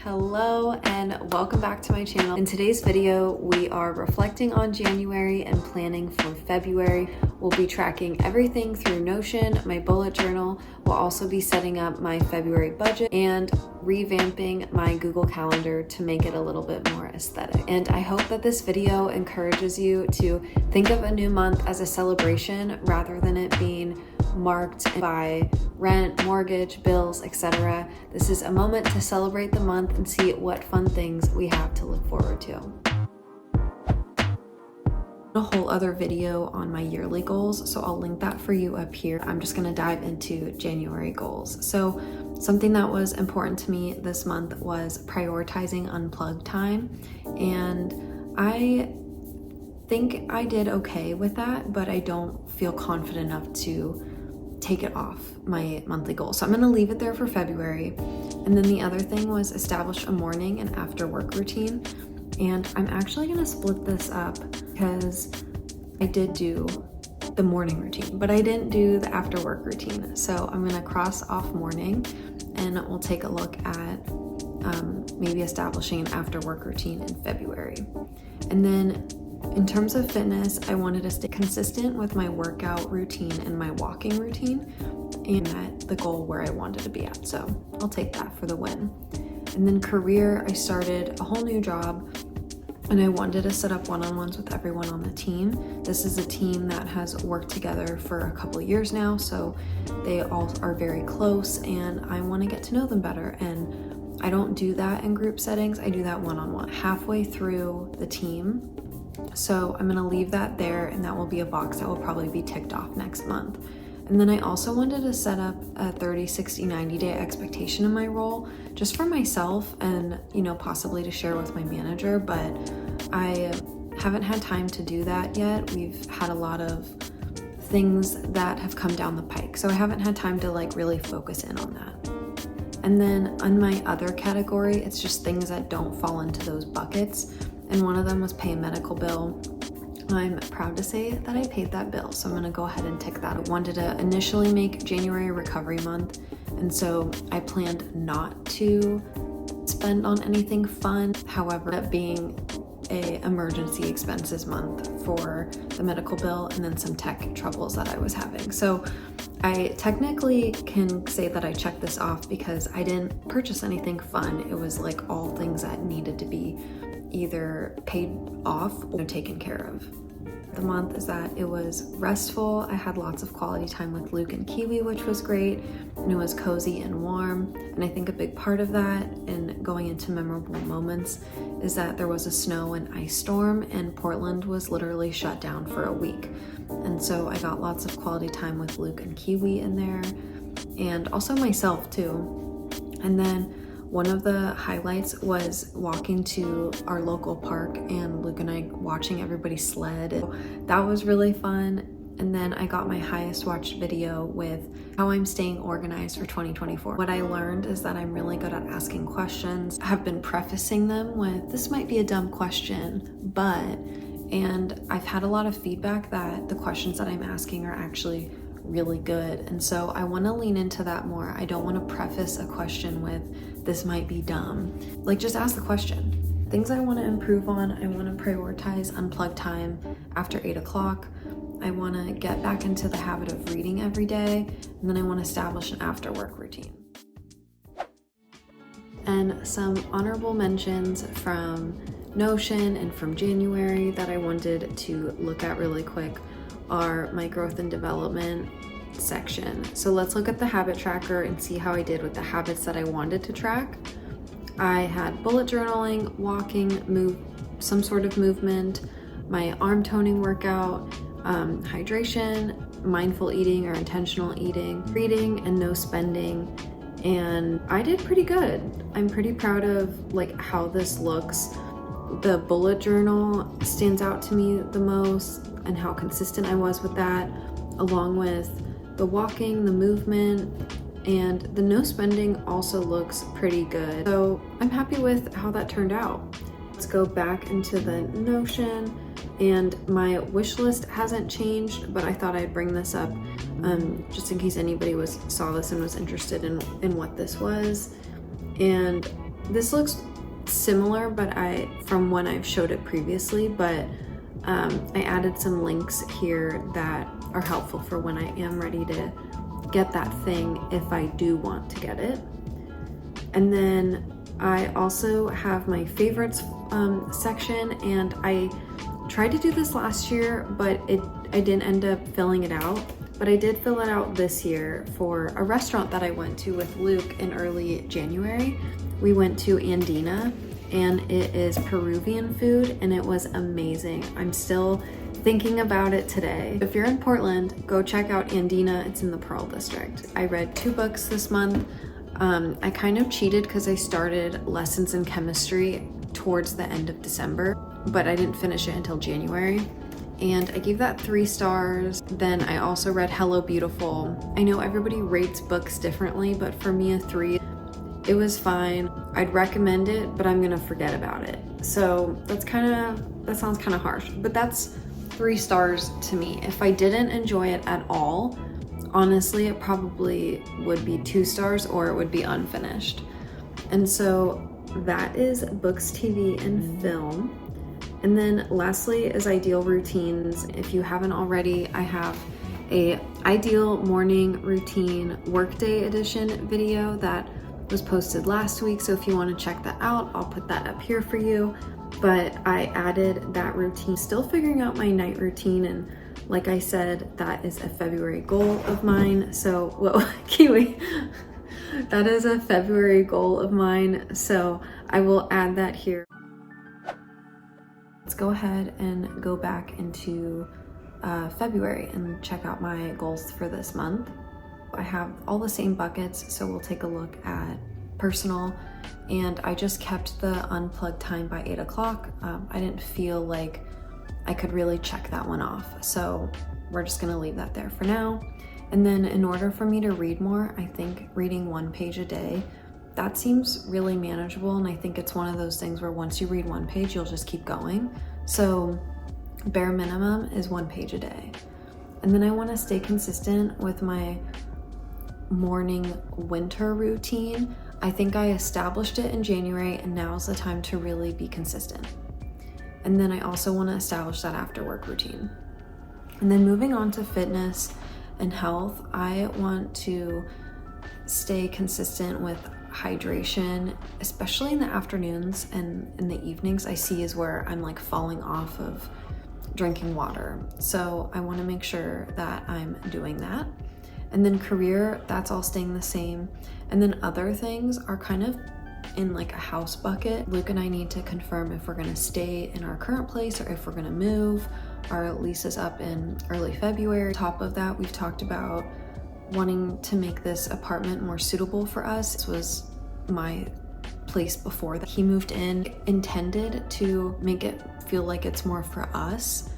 Hello and welcome back to my channel. In today's video, we are reflecting on January and planning for February. We'll be tracking everything through Notion, my bullet journal. We'll also be setting up my February budget and revamping my Google Calendar to make it a little bit more aesthetic. And I hope that this video encourages you to think of a new month as a celebration rather than it being marked by rent, mortgage, bills, etc. This is a moment to celebrate the month and see what fun things we have to look forward to. A whole other video on my yearly goals, so I'll link that for you up here. I'm just gonna dive into January goals. So something that was important to me this month was prioritizing unplugged time, and I think I did okay with that, but I don't feel confident enough to take it off my monthly goal. So I'm gonna leave it there for February. And then the other thing was establish a morning and after work routine. And I'm actually gonna split this up because I did do the morning routine, but I didn't do the after work routine. So I'm gonna cross off morning and we'll take a look at maybe establishing an after work routine in February. And then in terms of fitness, I wanted to stay consistent with my workout routine and my walking routine and at the goal where I wanted to be at. So I'll take that for the win. And then career, I started a whole new job and I wanted to set up one-on-ones with everyone on the team. This is a team that has worked together for a couple of years now, so they all are very close and I want to get to know them better. And I don't do that in group settings, I do that one-on-one halfway through the team. So I'm gonna leave that there and that will be a box that will probably be ticked off next month. And then I also wanted to set up a 30, 60, 90-day expectation in my role just for myself and, possibly to share with my manager, but I haven't had time to do that yet. We've had a lot of things that have come down the pike, so I haven't had time to really focus in on that. And then on my other category, it's just things that don't fall into those buckets. And one of them was pay a medical bill. I'm proud to say that I paid that bill, so I'm gonna go ahead and tick that. I wanted to initially make January a recovery month, and so I planned not to spend on anything fun. However, that being a emergency expenses month for the medical bill and then some tech troubles that I was having. So I technically can say that I checked this off because I didn't purchase anything fun. It was all things that needed to be either paid off or taken care of. The month is that it was restful. I had lots of quality time with Luke and Kiwi, which was great, and it was cozy and warm. And I think a big part of that and going into memorable moments is that there was a snow and ice storm and Portland was literally shut down for a week. And so I got lots of quality time with Luke and Kiwi in there and also myself too. And then one of the highlights was walking to our local park and Luke and I watching everybody sled. That was really fun. And then I got my highest watched video with how I'm staying organized for 2024. What I learned is that I'm really good at asking questions. I have been prefacing them with, this might be a dumb question, but, and I've had a lot of feedback that the questions that I'm asking are actually really good. And so I want to lean into that more. I don't want to preface a question with, this might be dumb. Just ask the question. Things I want to improve on, I want to prioritize unplugged time after 8 o'clock. I want to get back into the habit of reading every day. And then I want to establish an after work routine. And some honorable mentions from Notion and from January that I wanted to look at really quick are my growth and development section. So let's look at the habit tracker and see how I did with the habits that I wanted to track. I had bullet journaling, walking, some sort of movement, my arm toning workout, hydration, mindful eating or intentional eating, reading, and no spending. And I did pretty good. I'm pretty proud of how this looks. The bullet journal stands out to me the most and how consistent I was with that, along with the walking, the movement, and the no spending also looks pretty good. So I'm happy with how that turned out. Let's go back into the Notion, and my wish list hasn't changed, but I thought I'd bring this up just in case anybody saw this and was interested in what this was. And This looks similar, but from when I've showed it previously, but I added some links here that are helpful for when I am ready to get that thing if I do want to get it. And then I also have my favorites section, and I tried to do this last year, but I didn't end up filling it out. But I did fill it out this year for a restaurant that I went to with Luke in early January. We went to Andina, and it is Peruvian food, and it was amazing. I'm still thinking about it today. If you're in Portland, go check out Andina. It's in the Pearl District. I read 2 books this month. I kind of cheated because I started Lessons in Chemistry towards the end of December, but I didn't finish it until January. And I gave that 3 stars. Then I also read Hello Beautiful. I know everybody rates books differently, but for me, a 3. It was fine. I'd recommend it, but I'm gonna forget about it. So that sounds kind of harsh, but that's 3 stars to me. If I didn't enjoy it at all, honestly, it probably would be 2 stars, or it would be unfinished. And so that is books, TV, and film. And then lastly is ideal routines. If you haven't already, I have a ideal morning routine workday edition video that was posted last week. So if you want to check that out, I'll put that up here for you. But I added that routine, still figuring out my night routine. And like I said, that is a February goal of mine. So, whoa, Kiwi. That is a February goal of mine. So I will add that here. Let's go ahead and go back into February and check out my goals for this month. I have all the same buckets, so we'll take a look at personal, and I just kept the unplugged time by 8 o'clock. I didn't feel like I could really check that one off, so we're just gonna leave that there for now. And then in order for me to read more, I think reading 1 page a day, that seems really manageable, and I think it's one of those things where once you read 1 page, you'll just keep going. So bare minimum is 1 page a day. And then I want to stay consistent with my morning winter routine. I think I established it in January, and now's the time to really be consistent. And then I also want to establish that after work routine. And then moving on to fitness and health, I want to stay consistent with hydration, especially in the afternoons and in the evenings. I see is where I'm like falling off of drinking water. So I want to make sure that I'm doing that. And then career, that's all staying the same. And then other things are kind of in like a house bucket. Luke and I need to confirm if we're going to stay in our current place or if we're going to move. Our lease is up in early February. On top of that, we've talked about wanting to make this apartment more suitable for us. This was my place before that. He moved in, intended to make it feel like it's more for us.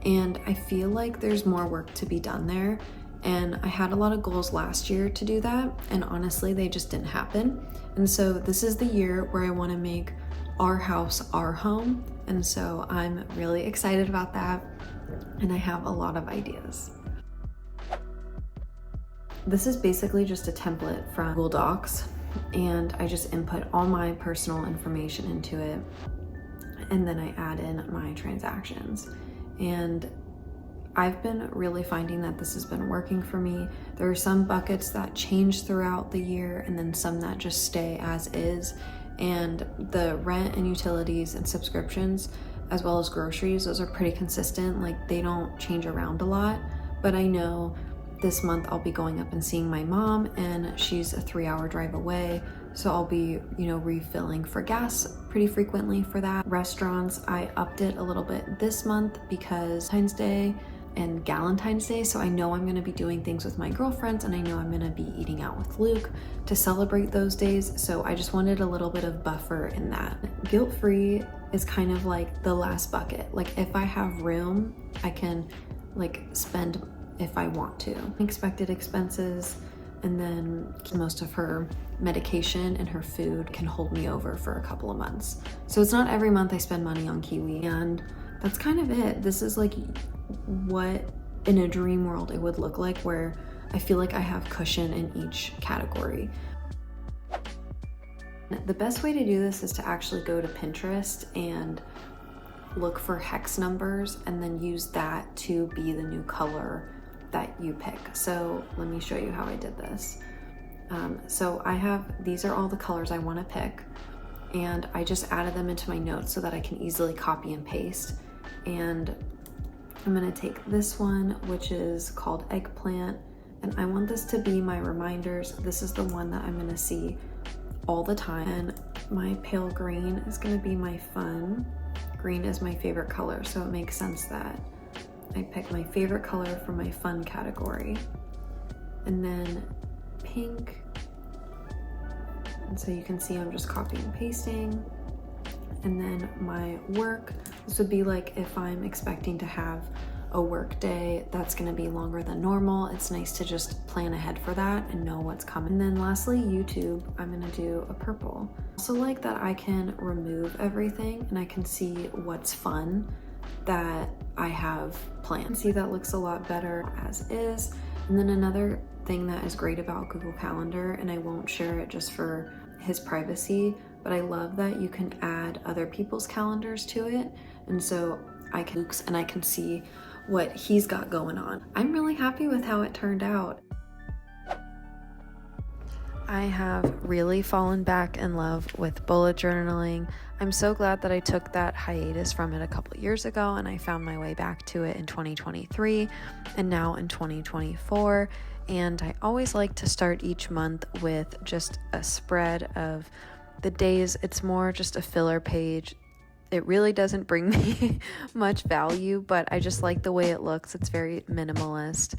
And I feel like there's more work to be done there. And I had a lot of goals last year to do that, and honestly, they just didn't happen. And so this is the year where I want to make our house our home. And so I'm really excited about that. And I have a lot of ideas. This is basically just a template from Google Docs, and I just input all my personal information into it, and then I add in my transactions. And I've been really finding that this has been working for me. There are some buckets that change throughout the year, and then some that just stay as is. And the rent and utilities and subscriptions, as well as groceries, those are pretty consistent. Like, they don't change around a lot. But I know this month I'll be going up and seeing my mom, and she's a 3-hour drive away. So I'll be, refilling for gas pretty frequently for that. Restaurants, I upped it a little bit this month because Valentine's Day and Galentine's Day. So I know I'm gonna be doing things with my girlfriends, and I know I'm gonna be eating out with Luke to celebrate those days. So I just wanted a little bit of buffer in that. Guilt-free is kind of like the last bucket. Like, if I have room, I can spend if I want to. Expected expenses, and then most of her medication and her food can hold me over for a couple of months. So it's not every month I spend money on Kiwi, and that's kind of it. This is like what in a dream world it would look like, where I feel like I have cushion in each category. The best way to do this is to actually go to Pinterest and look for hex numbers and then use that to be the new color that you pick. So let me show you how I did this. So these are all the colors I want to pick, and I just added them into my notes so that I can easily copy and paste. And I'm going to take this one, which is called eggplant, and I want this to be my reminders. This is the one that I'm going to see all the time. And my pale green is going to be my fun. Green is my favorite color, so it makes sense that I pick my favorite color for my fun category. And then pink, and so you can see I'm just copying and pasting. And then my work, this would be like if I'm expecting to have a work day that's going to be longer than normal, it's nice to just plan ahead for that and know what's coming. And then lastly, YouTube, I'm going to do a purple. Also like that I can remove everything and I can see what's fun that I have planned. See, that looks a lot better as is. And then another thing that is great about Google Calendar, and I won't share it just for his privacy, but I love that you can add other people's calendars to it. And so I can see what he's got going on. I'm really happy with how it turned out. I have really fallen back in love with bullet journaling. I'm so glad that I took that hiatus from it a couple years ago and I found my way back to it in 2023 and now in 2024. And I always like to start each month with just a spread of the days. It's more just a filler page. It really doesn't bring me much value, but I just like the way it looks. It's very minimalist.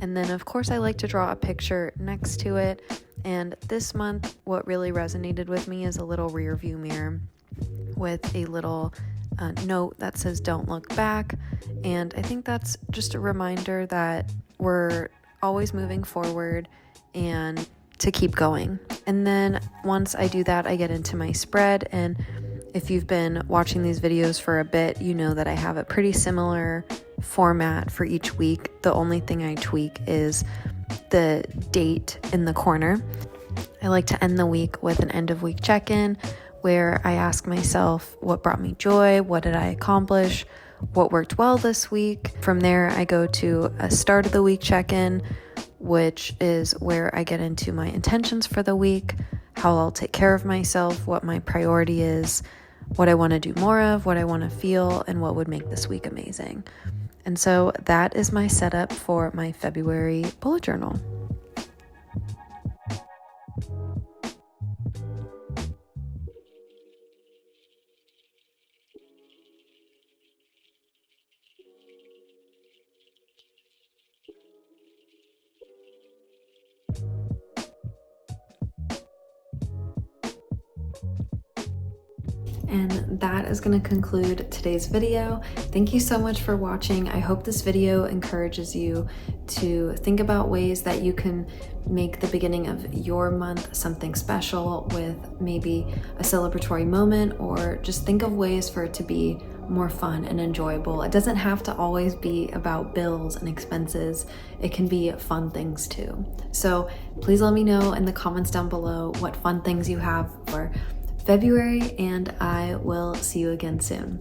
And then of course I like to draw a picture next to it. And this month, what really resonated with me is a little rear view mirror with a little note that says don't look back. And I think that's just a reminder that we're always moving forward and to keep going. And then once I do that, I get into my spread. And if you've been watching these videos for a bit, you know that I have a pretty similar format for each week. The only thing I tweak is the date in the corner. I like to end the week with an end of week check-in where I ask myself what brought me joy, what did I accomplish, what worked well this week. From there, I go to a start of the week check-in, which is where I get into my intentions for the week, how I'll take care of myself, what my priority is, what I want to do more of, what I want to feel, and what would make this week amazing. And so that is my setup for my February bullet journal. And that is going to conclude today's video. Thank you so much for watching. I hope this video encourages you to think about ways that you can make the beginning of your month something special with maybe a celebratory moment, or just think of ways for it to be more fun and enjoyable. It doesn't have to always be about bills and expenses. It can be fun things too. So please let me know in the comments down below what fun things you have for February, and I will see you again soon.